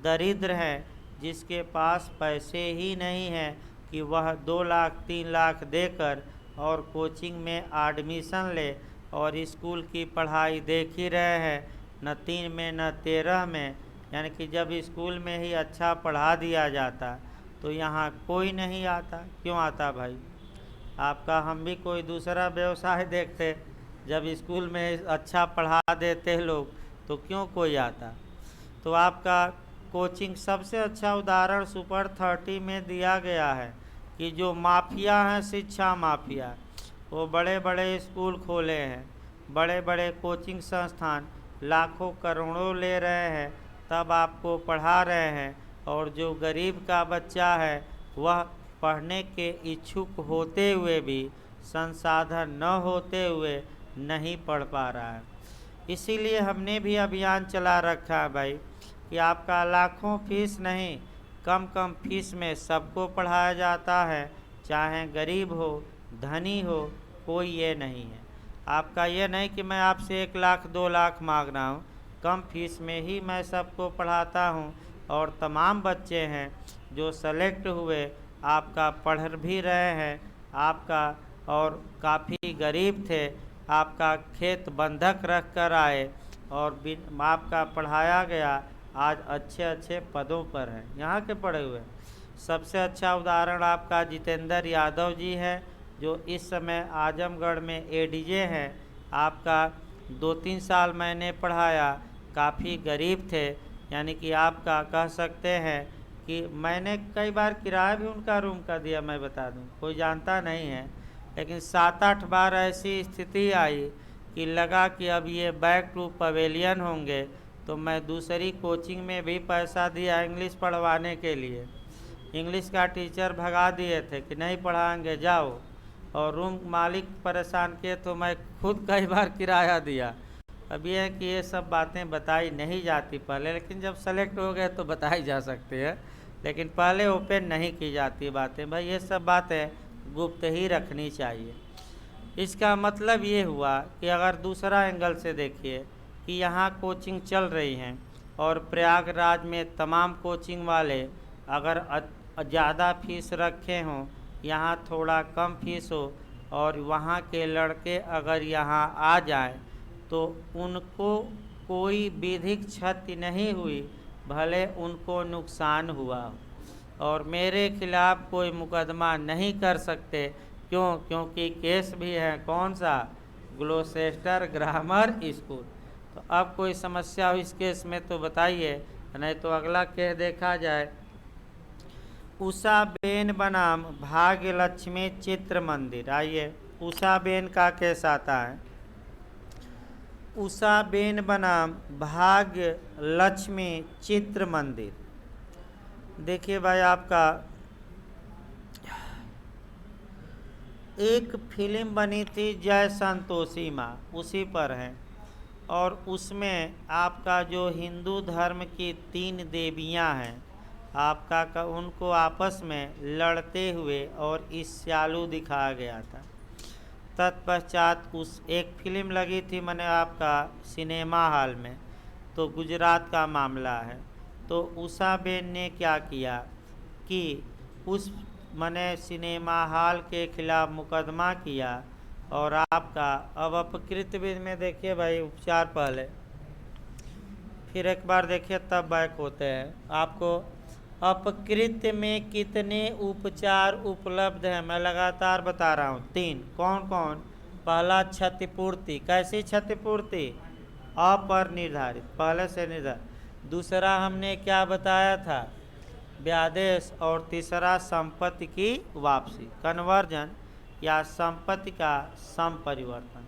दरिद्र है, जिसके पास पैसे ही नहीं है कि वह 2 लाख 3 लाख देकर और कोचिंग में एडमिशन ले और स्कूल की पढ़ाई देख ही रहे हैं, न 3 में न 13 में। यानी कि जब स्कूल में ही अच्छा पढ़ा दिया जाता तो यहाँ कोई नहीं आता। क्यों आता भाई? आपका हम भी कोई दूसरा व्यवसाय देखते, जब स्कूल में अच्छा पढ़ा देते लोग तो क्यों कोई आता? तो आपका कोचिंग सबसे अच्छा उदाहरण सुपर 30 में दिया गया है कि जो माफिया हैं, शिक्षा माफिया, वो बड़े बड़े स्कूल खोले हैं, बड़े बड़े कोचिंग संस्थान लाखों करोड़ों ले रहे हैं, तब आपको पढ़ा रहे हैं, और जो गरीब का बच्चा है वह पढ़ने के इच्छुक होते हुए भी, संसाधन न होते हुए नहीं पढ़ पा रहा है। इसीलिए हमने भी अभियान चला रखा है भाई कि आपका लाखों फीस नहीं, कम कम फीस में सबको पढ़ाया जाता है, चाहे गरीब हो धनी हो, कोई ये नहीं है। आपका ये नहीं कि मैं आपसे 1 लाख 2 लाख मांग रहा हूँ, कम फीस में ही मैं सबको पढ़ाता हूँ। और तमाम बच्चे हैं जो सेलेक्ट हुए, आपका पढ़ भी रहे हैं आपका, और काफ़ी गरीब थे, आपका खेत बंधक रख कर आए और आपका पढ़ाया गया, आज अच्छे अच्छे पदों पर हैं, यहाँ के पढ़े हुए। सबसे अच्छा उदाहरण आपका जितेंद्र यादव जी है, जो इस समय आजमगढ़ में एडीजे हैं। आपका 2-3 साल मैंने पढ़ाया, काफ़ी गरीब थे, यानी कि आपका कह सकते हैं कि मैंने कई बार किराया भी उनका रूम का दिया, मैं बता दूं, कोई जानता नहीं है। लेकिन 7-8 बार ऐसी स्थिति आई कि लगा कि अब ये बैक टू पवेलियन होंगे, तो मैं दूसरी कोचिंग में भी पैसा दिया इंग्लिश पढ़वाने के लिए। इंग्लिश का टीचर भगा दिए थे कि नहीं पढ़ाएंगे जाओ, और रूम मालिक परेशान किए तो मैं खुद कई बार किराया दिया। अब ये है कि ये सब बातें बताई नहीं जाती पहले, लेकिन जब सेलेक्ट हो गए तो बताई जा सकती है, लेकिन पहले ओपन नहीं की जाती बातें। भाई ये सब बातें गुप्त ही रखनी चाहिए। इसका मतलब ये हुआ कि अगर दूसरा एंगल से देखिए कि यहाँ कोचिंग चल रही हैं और प्रयागराज में तमाम कोचिंग वाले अगर ज़्यादा फीस रखे हों, यहाँ थोड़ा कम फीस हो, और वहाँ के लड़के अगर यहाँ आ जाएं तो उनको कोई विधिक क्षति नहीं हुई, भले उनको नुकसान हुआ हो, और मेरे खिलाफ कोई मुकदमा नहीं कर सकते। क्यों? क्योंकि केस भी है कौन सा? ग्लोसेस्टर ग्रामर स्कूल। तो अब कोई समस्या हो इस केस में तो बताइए, नहीं तो अगला केस देखा जाए। उषाबेन बनाम भाग्यलक्ष्मी चित्र मंदिर। आइए उषाबेन का केस आता है। उषाबेन बनाम भाग्यलक्ष्मी चित्र मंदिर। देखिए भाई, आपका एक फिल्म बनी थी जय संतोषी माँ, उसी पर है। और उसमें आपका जो हिंदू धर्म की 3 देवियाँ हैं आपका उनको आपस में लड़ते हुए और ईर्ष्यालु दिखाया गया था। तत्पश्चात उस एक फिल्म लगी थी मैंने आपका सिनेमा हॉल में, तो गुजरात का मामला है। तो उषाबेन ने क्या किया कि उस मैंने सिनेमा हॉल के खिलाफ मुकदमा किया, और आपका अब अपकृत विधि में देखिए भाई, उपचार पहले फिर एक बार देखिए तब बैक होते हैं। आपको अपकृत में कितने उपचार उपलब्ध हैं मैं लगातार बता रहा हूँ, 3। कौन कौन? पहला क्षतिपूर्ति। कैसी क्षतिपूर्ति? अपर निर्धारित, पहले से निर्धारित। दूसरा हमने क्या बताया था? व्यादेश। और तीसरा संपत्ति की वापसी, कन्वर्जन, या संपत्ति का संपरिवर्तन।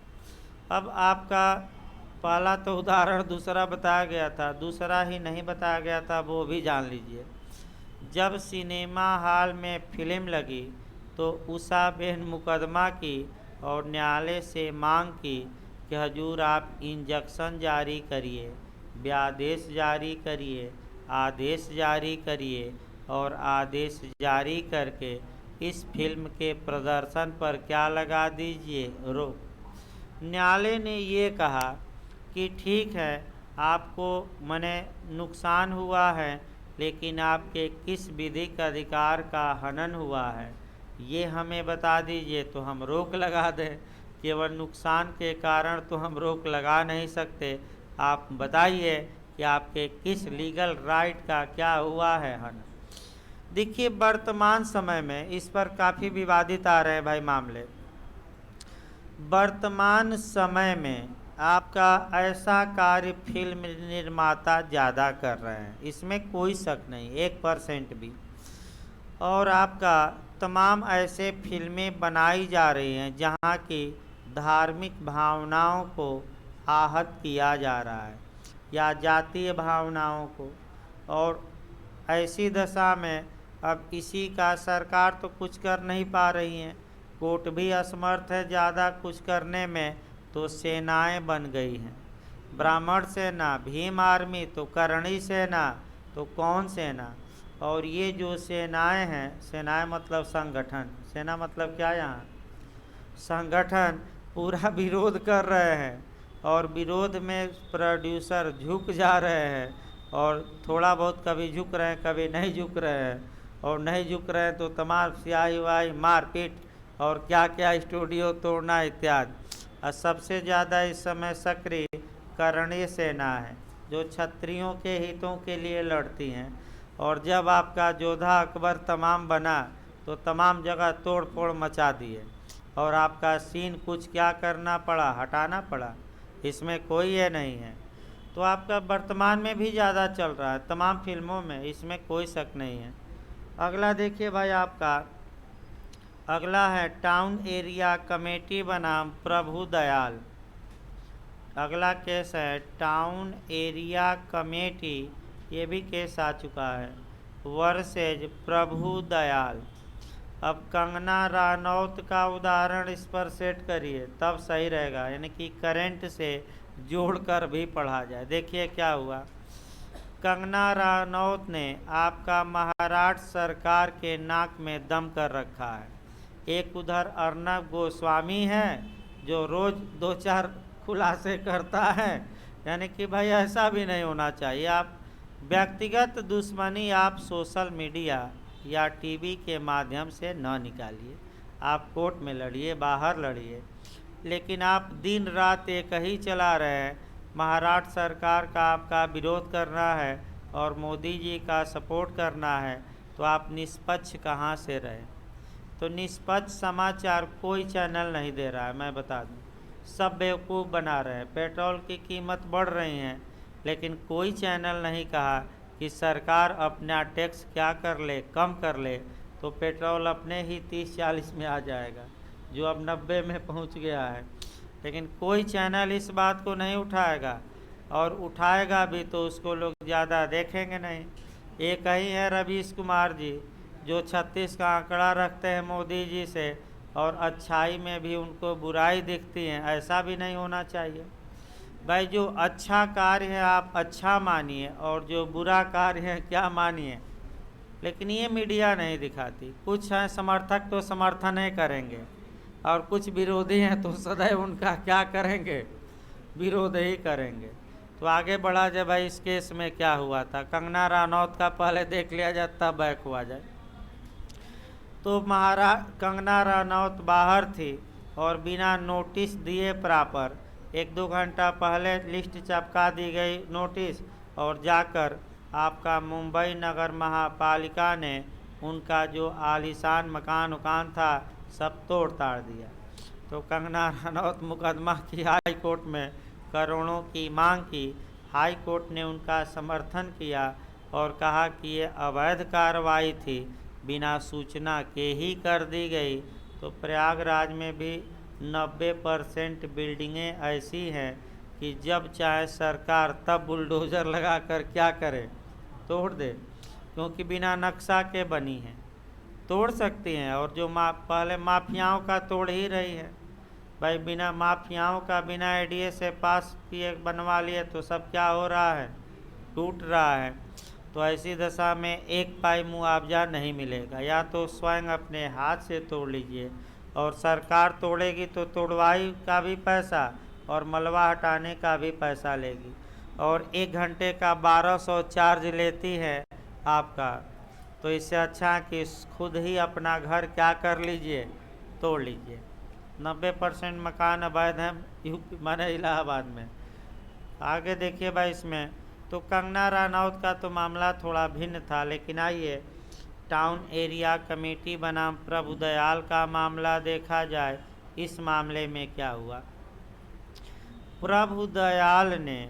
अब आपका पहला तो उदाहरण दूसरा बताया गया था, दूसरा ही नहीं बताया गया था, वो भी जान लीजिए। जब सिनेमा हॉल में फिल्म लगी तो उषाबेन मुकदमा की और न्यायालय से मांग की कि हजूर आप इंजक्शन जारी करिए, व्यादेश जारी करिए, आदेश जारी करिए, और आदेश जारी करके इस फिल्म के प्रदर्शन पर क्या लगा दीजिए? रोक। न्यायालय ने ये कहा कि ठीक है, आपको मने नुकसान हुआ है, लेकिन आपके किस विधिक अधिकार का हनन हुआ है ये हमें बता दीजिए तो हम रोक लगा दें। केवल नुकसान के कारण तो हम रोक लगा नहीं सकते, आप बताइए कि आपके किस लीगल राइट का क्या हुआ है हनन। देखिए वर्तमान समय में इस पर काफ़ी विवादित आ रहे हैं भाई मामले। वर्तमान समय में आपका ऐसा कार्य फिल्म निर्माता ज़्यादा कर रहे हैं, इसमें कोई शक नहीं, 1% भी। और आपका तमाम ऐसे फिल्में बनाई जा रही हैं जहाँ की धार्मिक भावनाओं को आहत किया जा रहा है, या जातीय भावनाओं को। और ऐसी दशा में अब इसी का सरकार तो कुछ कर नहीं पा रही हैं, कोर्ट भी असमर्थ है ज़्यादा कुछ करने में, तो सेनाएं बन गई हैं। ब्राह्मण सेना, भीम आर्मी, तो करणी सेना, तो कौन सेना। और ये जो सेनाएं हैं, सेनाएं मतलब संगठन, सेना मतलब क्या यहाँ? संगठन पूरा विरोध कर रहे हैं, और विरोध में प्रोड्यूसर झुक जा रहे हैं, और थोड़ा बहुत कभी झुक रहे हैं कभी नहीं झुक रहे हैं, और नहीं झुक रहे हैं तो तमाम स्याही वाही मारपीट और क्या क्या स्टूडियो तोड़ना इत्यादि। और सबसे ज़्यादा इस समय सक्रिय करणी सेना है जो क्षत्रियों के हितों के लिए लड़ती हैं। और जब आपका जोधा अकबर तमाम बना तो तमाम जगह तोड़ फोड़ मचा दिए, और आपका सीन कुछ क्या करना पड़ा? हटाना पड़ा, इसमें कोई ये नहीं है। तो आपका वर्तमान में भी ज़्यादा चल रहा है तमाम फिल्मों में, इसमें कोई शक नहीं है। अगला देखिए भाई, आपका अगला है टाउन एरिया कमेटी बनाम प्रभु दयाल। अगला केस है टाउन एरिया कमेटी, ये भी केस आ चुका है, वर्सेज प्रभु दयाल। अब कंगना रानौत का उदाहरण इस पर सेट करिए तब सही रहेगा, यानी कि करंट से जोड़कर भी पढ़ा जाए। देखिए क्या हुआ। कंगना रानौत ने आपका महाराष्ट्र सरकार के नाक में दम कर रखा है। एक उधर अर्नब गोस्वामी है जो रोज़ 2-4 खुलासे करता है, यानी कि भाई ऐसा भी नहीं होना चाहिए। आप व्यक्तिगत दुश्मनी आप सोशल मीडिया या टीवी के माध्यम से न निकालिए, आप कोर्ट में लड़िए, बाहर लड़िए, लेकिन आप दिन रात एक ही चला रहे हैं। महाराष्ट्र सरकार का आपका विरोध करना है और मोदी जी का सपोर्ट करना है तो आप निष्पक्ष कहाँ से रहे। तो निष्पक्ष समाचार कोई चैनल नहीं दे रहा है, मैं बता दूं। सब बेवकूफ़ बना रहे हैं। पेट्रोल की कीमत बढ़ रही है, लेकिन कोई चैनल नहीं कहा कि सरकार अपना टैक्स क्या कर ले, कम कर ले, तो पेट्रोल अपने ही 30-40 में आ जाएगा, जो अब 90 में पहुंच गया है। लेकिन कोई चैनल इस बात को नहीं उठाएगा, और उठाएगा भी तो उसको लोग ज़्यादा देखेंगे नहीं। एक ही है रवीश कुमार जी, जो 36 का आंकड़ा रखते हैं मोदी जी से, और अच्छाई में भी उनको बुराई दिखती है। ऐसा भी नहीं होना चाहिए भाई। जो अच्छा कार्य है आप अच्छा मानिए, और जो बुरा कार्य है क्या मानिए, लेकिन ये मीडिया नहीं दिखाती। कुछ हैं समर्थक तो समर्थन ही करेंगे, और कुछ विरोधी हैं तो सदैव उनका क्या करेंगे, विरोध ही करेंगे। तो आगे बढ़ा जाए भाई, इस केस में क्या हुआ था। कंगना रनौत का पहले देख लिया जाए, तब बैक हुआ जाए। तो कंगना रनौत बाहर थी, और बिना नोटिस दिए प्रॉपर 1-2 घंटा पहले लिस्ट चिपका दी गई नोटिस, और जाकर आपका मुंबई नगर महापालिका ने उनका जो आलीशान मकान उकान था सब तोड़ ताड़ दिया। तो कंगना रनौत मुकदमा की हाई कोर्ट में, करोड़ों की मांग की। हाई कोर्ट ने उनका समर्थन किया और कहा कि ये अवैध कार्रवाई थी, बिना सूचना के ही कर दी गई। तो प्रयागराज में भी 90% बिल्डिंगें ऐसी हैं कि जब चाहे सरकार तब बुलडोज़र लगाकर क्या करे, तोड़ दे, क्योंकि बिना नक्शा के बनी हैं, तोड़ सकती हैं। और जो पहले माफियाओं का तोड़ ही रही है भाई। बिना माफियाओं का बिना एडीए से पास किए बनवा लिए तो सब क्या हो रहा है, टूट रहा है। तो ऐसी दशा में एक पाई मुआवजा नहीं मिलेगा। या तो स्वयं अपने हाथ से तोड़ लीजिए, और सरकार तोड़ेगी तो तोड़वाई का भी पैसा और मलबा हटाने का भी पैसा लेगी, और 1 घंटे का 1200 चार्ज लेती है आपका। तो इससे अच्छा कि खुद ही अपना घर क्या कर लीजिए, तोड़ लीजिए। 90% मकान अवैध हैं यूपी माने इलाहाबाद में। आगे देखिए भाई, इसमें तो कंगना रनौत का तो मामला थोड़ा भिन्न था, लेकिन आइए टाउन एरिया कमेटी बनाम प्रभुदयाल का मामला देखा जाए। इस मामले में क्या हुआ। प्रभुदयाल ने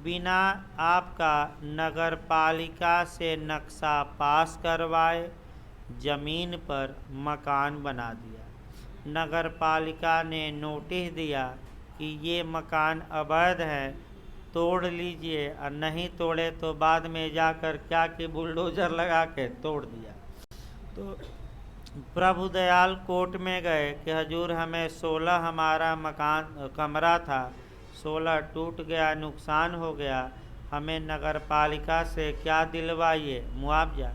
बिना आपका नगर पालिका से नक्शा पास करवाए जमीन पर मकान बना दिया। नगर पालिका ने नोटिस दिया कि ये मकान अवैध है, तोड़ लीजिए, और नहीं तोड़े तो बाद में जाकर क्या कि बुलडोज़र लगा के तोड़ दिया। तो प्रभुदयाल कोर्ट में गए कि हजूर हमें 16 हमारा मकान कमरा था, 16 टूट गया, नुकसान हो गया, हमें नगर पालिका से क्या दिलवाइए, मुआवजा।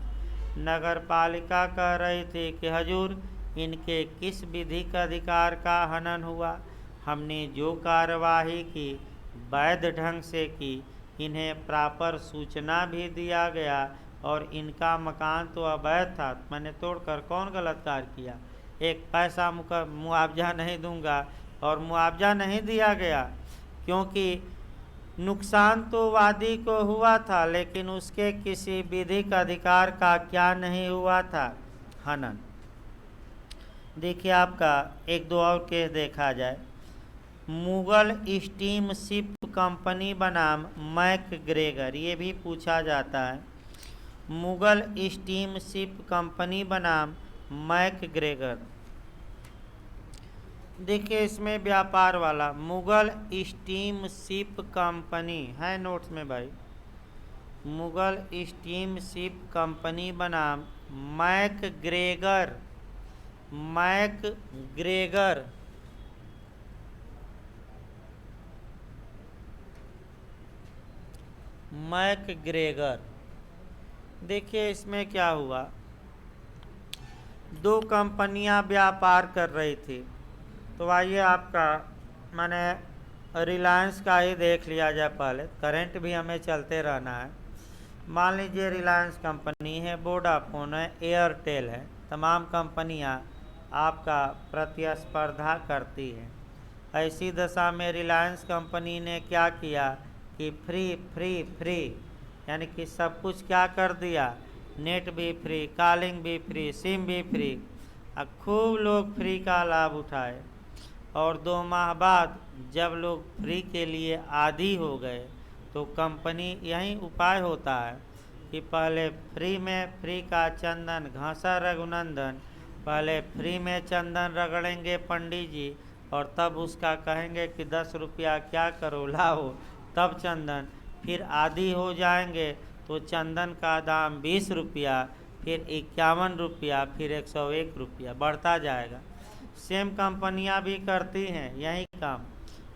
नगर पालिका कह रही थी कि हजूर इनके किस विधिक अधिकार का हनन हुआ, हमने जो कार्यवाही की वैध ढंग से की, इन्हें प्रॉपर सूचना भी दिया गया, और इनका मकान तो अवैध था, मैंने तोड़कर कौन गलत कार्य किया। एक पैसा मुआवजा नहीं दूंगा, और मुआवजा नहीं दिया गया क्योंकि नुकसान तो वादी को हुआ था, लेकिन उसके किसी विधिक अधिकार का क्या नहीं हुआ था, हनन। देखिए आपका 1-2 और केस देखा जाए। मुगल स्टीम शिप कंपनी बनाम मैकग्रेगर, ये भी पूछा जाता है। मुगल स्टीम शिप कंपनी बनाम मैकग्रेगर। देखिए इसमें व्यापार वाला मुगल स्टीम शिप कंपनी है नोट्स में भाई। मुगल स्टीम शिप कंपनी बनाम मैकग्रेगर। McGregor McGregor. देखिए इसमें क्या हुआ, 2 कंपनियां व्यापार कर रही थी। तो आइए आपका मैंने रिलायंस का ही देख लिया जाए पहले, करंट भी हमें चलते रहना है। मान लीजिए रिलायंस कंपनी है, वोडाफोन है, एयरटेल है, तमाम कंपनियां आपका प्रतिस्पर्धा करती हैं। ऐसी दशा में रिलायंस कंपनी ने क्या किया कि फ्री फ्री फ्री यानी कि सब कुछ क्या कर दिया, नेट भी फ्री, कॉलिंग भी फ्री, सिम भी फ्री। अब खूब लोग फ्री का लाभ उठाए और 2 माह बाद जब लोग फ्री के लिए आदी हो गए तो कंपनी यही उपाय होता है कि पहले फ्री में फ्री का चंदन घासा रघुनंदन, पहले फ्री में चंदन रगड़ेंगे पंडित जी और तब उसका कहेंगे कि 10 रुपया क्या करो लाओ तब चंदन, फिर आदी हो जाएंगे तो चंदन का दाम 20 रुपया, फिर 51 रुपया, फिर 101 रुपया बढ़ता जाएगा। सेम कंपनियां भी करती हैं यही काम,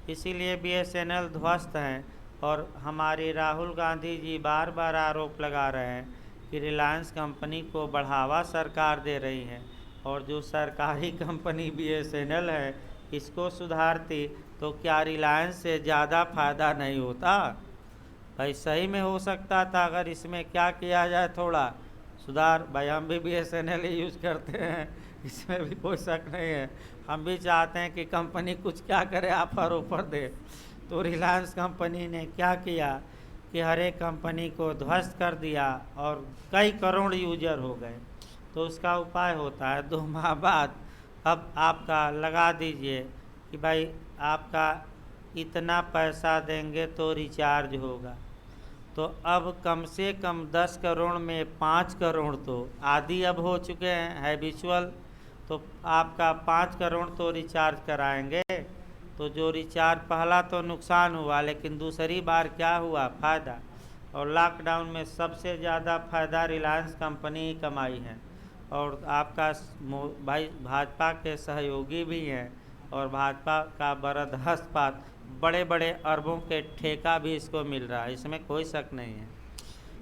इसीलिए BSNL ध्वस्त हैं। और हमारे राहुल गांधी जी बार बार आरोप लगा रहे हैं कि रिलायंस कंपनी को बढ़ावा सरकार दे रही है, और जो सरकारी कंपनी BSNL है इसको सुधारती तो क्या रिलायंस से ज़्यादा फ़ायदा नहीं होता? भाई सही में हो सकता था अगर इसमें क्या किया जाए थोड़ा सुधार। भाई हम भी BSNL ही यूज़ करते हैं, इसमें भी कोई शक नहीं है। हम भी चाहते हैं कि कंपनी कुछ क्या करे, ऑफर दे। तो रिलायंस कंपनी ने क्या किया कि हर एक कंपनी को ध्वस्त कर दिया और कई करोड़ यूजर हो गए। तो उसका उपाय होता है 2 माह बाद अब आपका लगा दीजिए कि भाई आपका इतना पैसा देंगे तो रिचार्ज होगा। तो अब कम से कम 10 करोड़ में 5 करोड़ तो आदि अब हो चुके हैं हैबिचुअल, तो आपका 5 करोड़ तो रिचार्ज कराएंगे। तो जो रिचार्ज पहला तो नुकसान हुआ, लेकिन दूसरी बार क्या हुआ, फ़ायदा। और लॉकडाउन में सबसे ज़्यादा फ़ायदा रिलायंस कंपनी ही कमाई है। और आपका भाई भाजपा के सहयोगी भी हैं और भाजपा का बरदहस्त बड़े बड़े अरबों के ठेका भी इसको मिल रहा है, इसमें कोई शक नहीं है।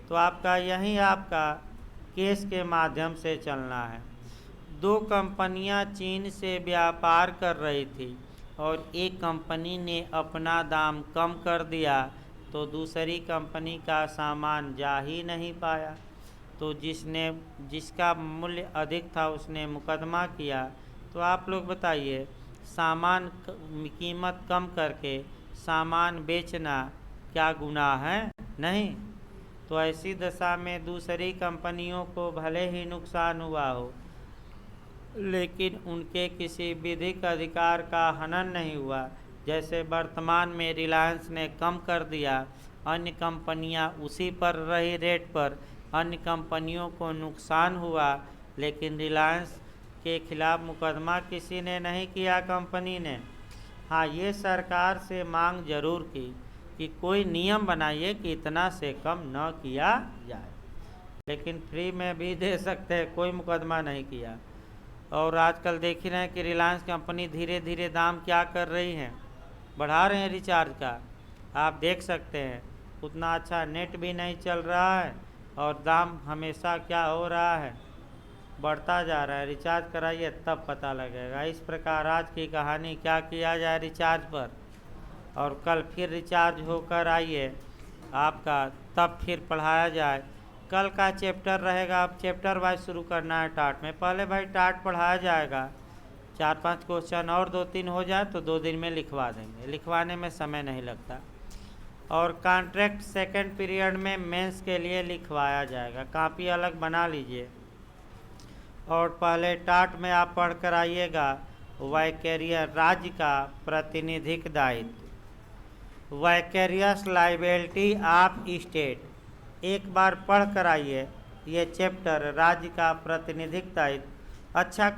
तो आपका यही आपका केस के माध्यम से चलना है। 2 कंपनियां चीन से व्यापार कर रही थी और एक कंपनी ने अपना दाम कम कर दिया तो दूसरी कंपनी का सामान जा ही नहीं पाया। तो जिसका मूल्य अधिक था उसने मुकदमा किया। तो आप लोग बताइए, सामान कीमत कम करके सामान बेचना क्या गुनाह है? नहीं। तो ऐसी दशा में दूसरी कंपनियों को भले ही नुकसान हुआ हो, लेकिन उनके किसी विधिक अधिकार का हनन नहीं हुआ। जैसे वर्तमान में रिलायंस ने कम कर दिया, अन्य कंपनियां उसी पर रही रेट पर, अन्य कंपनियों को नुकसान हुआ, लेकिन रिलायंस के खिलाफ मुकदमा किसी ने नहीं किया, कंपनी ने। हाँ, ये सरकार से मांग जरूर की कि कोई नियम बनाइए कि इतना से कम न किया जाए, लेकिन फ्री में भी दे सकते हैं, कोई मुकदमा नहीं किया। और आजकल देख ही रहे हैं कि रिलायंस कंपनी धीरे धीरे दाम क्या कर रही है, बढ़ा रहे हैं रिचार्ज का। आप देख सकते हैं उतना अच्छा नेट भी नहीं चल रहा है और दाम हमेशा क्या हो रहा है, बढ़ता जा रहा है। रिचार्ज कराइए तब पता लगेगा। इस प्रकार आज की कहानी, क्या किया जाए रिचार्ज पर, और कल फिर रिचार्ज होकर आइए आपका, तब फिर पढ़ाया जाए। कल का चैप्टर रहेगा, अब चैप्टर वाइज शुरू करना है टाट में। पहले भाई टाट पढ़ाया जाएगा, 4-5 क्वेश्चन और 2-3 हो जाए तो 2 दिन में लिखवा देंगे, लिखवाने में समय नहीं लगता। और कॉन्ट्रैक्ट सेकंड पीरियड में मेंस के लिए लिखवाया जाएगा, कॉपी अलग बना लीजिए। और पहले टाट में आप पढ़ कर आइएगा वैकेरियर राज्य का प्रतिनिधिक दायित्व, वैकेरियस लाइबिलिटी ऑफ स्टेट। एक बार पढ़ कर आइए ये चैप्टर, राज्य का प्रतिनिधिक दायित्व। अच्छा